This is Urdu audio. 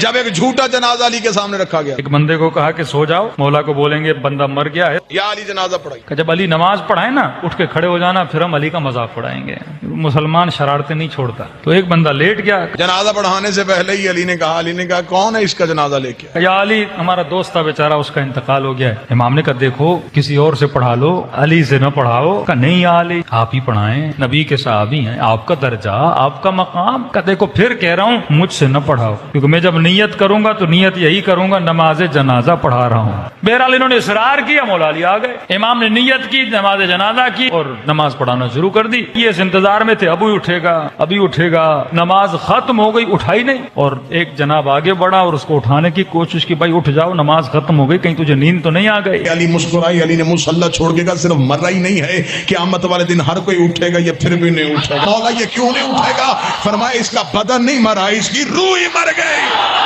جب ایک جھوٹا جنازہ علی کے سامنے رکھا گیا, ایک بندے کو کہا کہ سو جاؤ, مولا کو بولیں گے بندہ مر گیا ہے, یا علی جنازہ پڑھائی. کہ جب علی نماز پڑھائے نا اٹھ کے کھڑے ہو جانا, پھر ہم علی کا مذاق پڑھائیں گے. مسلمان شرارتیں نہیں چھوڑتا. تو ایک بندہ لیٹ گیا, جنازہ پڑھانے سے پہلے ہی علی نے کہا کون ہے اس کا جنازہ لے کے؟ یا علی ہمارا دوست تھا بیچارہ, اس کا انتقال ہو گیا ہے. امام نے کہا دیکھو کسی اور سے پڑھا لو, علی سے نہ پڑھاؤ. کہا نہیں یا علی آپ ہی پڑھائیں, نبی کے صحابی ہیں, آپ کا درجہ, آپ کا مقام. کہ دیکھو پھر کہہ رہا ہوں مجھ سے نہ پڑھاؤ, کیونکہ میں جب نیت کروں گا تو نیت یہی کروں گا نماز جنازہ پڑھا رہا ہوں. بہرحال انہوں نے اصرار کیا, مولا علی آ گئے. امام نے نیت کی, نماز جنازہ کی اور نماز پڑھانا شروع کر دی. یہ اس انتظار میں تھے ابھی اٹھے گا, ابھی اٹھے گا. نماز ختم ہو گئی, اٹھائی نہیں. اور ایک جناب آگے بڑھا اور اس کو اٹھانے کی کوشش کی, بھائی اٹھ جاؤ نماز ختم ہو گئی, کہیں تجھے نیند تو نہیں آ گئی. علی مسکرائی, علی نے مصلی چھوڑ کے کہا صرف مرا ہی نہیں ہے, قیامت والے دن ہر کوئی اٹھے گا, یہ پھر بھی نہیں اٹھے گا. مولا یہ کیوں نہیں اٹھے گا؟ فرمایا اس کا بدن نہیں مرا, اس کی روح ہی مر گئی.